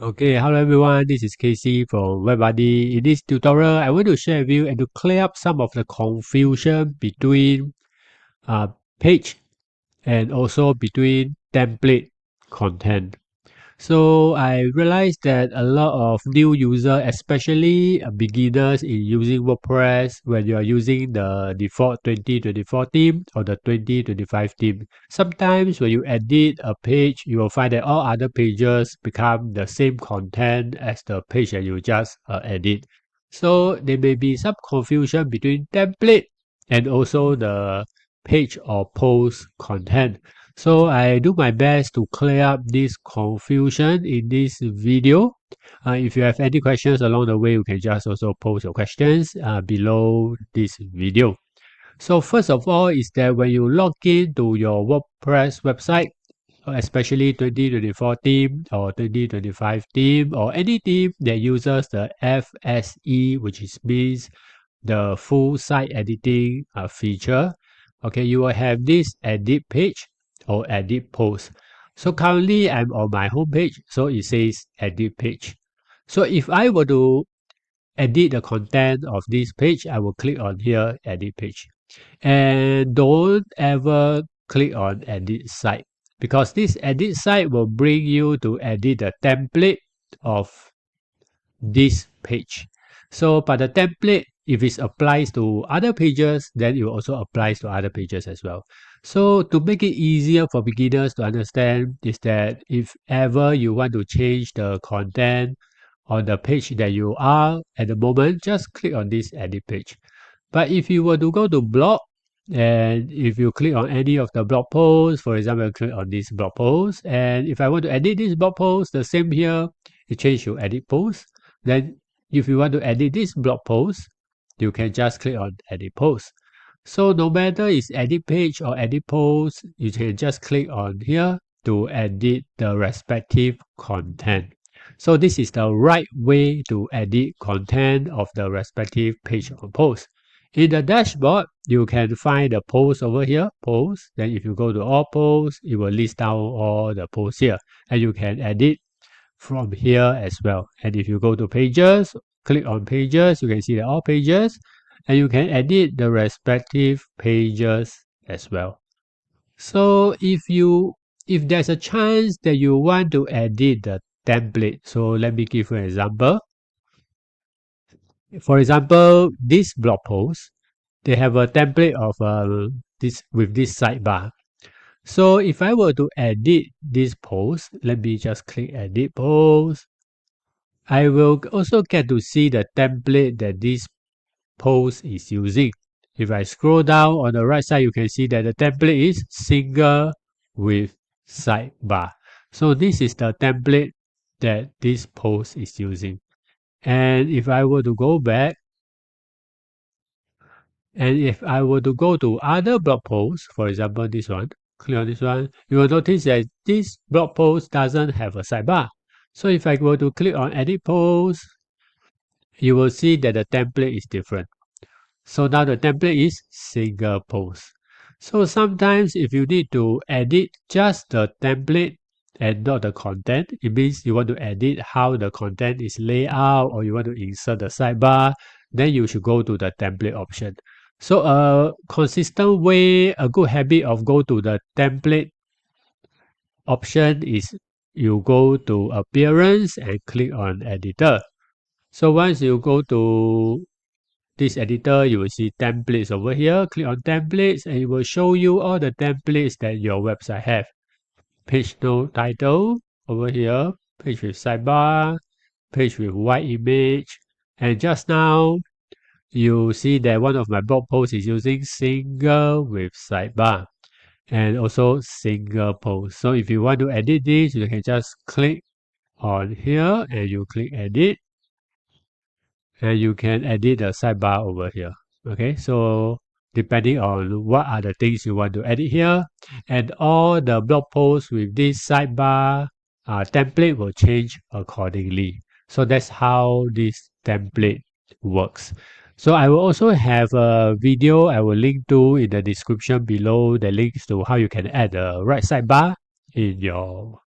Okay, hello everyone, this is Casey from WebBuddy. In this tutorial, I want to share with you and to clear up some of the confusion between uh, page and also between template content. So I realized that a lot of new users, especially beginners in using WordPress, when you are using the default 2024 theme or the 2025 theme, sometimes when you edit a page, you will find that all other pages become the same content as the page that you just edit. So there may be some confusion between template and also the page or post content. So I do my best to clear up this confusion in this video. If you have any questions along the way, you can just also post your questions below this video. So first of all is that when you log in to your WordPress website, especially 2024 theme or 2025 theme or any theme that uses the FSE, which means the full site editing feature, okay, you will have this edit page or edit post. So currently I'm on my home page, so it says edit page. So if I were to edit the content of this page, I will click on here, edit page. And don't ever click on edit site because this edit site will bring you to edit the template of this page. So, but the template, if it applies to other pages, then it also applies to other pages as well. So to make it easier for beginners to understand is that if ever you want to change the content on the page that you are at the moment, just click on this edit page. But if you were to go to blog, and if you click on any of the blog posts, for example, click on this blog post, and if I want to edit this blog post, the same here, you change to edit post. Then if you want to edit this blog post, you can just click on edit post. So no matter it's edit page or edit post, you can just click on here to edit the respective content. So this is the right way to edit content of the respective page or post. In the dashboard, you can find the post over here, post. Then if you go to all posts, it will list down all the posts here. And you can edit from here as well. And if you go to pages, click on pages, you can see the all pages. And you can edit the respective pages as well. So if there's a chance that you want to edit the template, so let me give you an example. For example, this blog post, they have a template of this with this sidebar. So if I were to edit this post, let me just click edit post. I will also get to see the template that this post is using. If I scroll down on the right side, you can see that the template is single with sidebar. So this is the template that this post is using. And if I were to go back, and if I were to go to other blog posts, for example, this one, click on this one, you will notice that this blog post doesn't have a sidebar. So if I were to click on edit post, you will see that the template is different. So now the template is single post. So sometimes if you need to edit just the template and not the content, it means you want to edit how the content is laid out or you want to insert the sidebar, then you should go to the template option. So a consistent way, a good habit of go to the template option is you go to appearance and click on editor. So once you go to this editor, you will see templates over here. Click on templates and it will show you all the templates that your website have. Page no title over here, page with sidebar, page with white image. And just now, you see that one of my blog posts is using single with sidebar and also single post. So if you want to edit this, you can just click on here and you click edit. And you can edit the sidebar over here. Okay, so depending on what are the things you want to edit here, and all the blog posts with this sidebar template will change accordingly. So that's how this template works. So I will also have a video I will link to in the description below that links to how you can add the right sidebar in your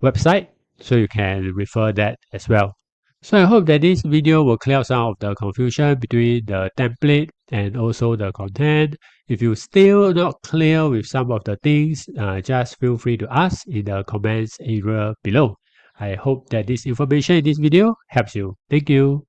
website. so you can refer that as well. So I hope that this video will clear up some of the confusion between the template and also the content. If you still not clear with some of the things, just feel free to ask in the comments area below. I hope that this information in this video helps you. Thank you.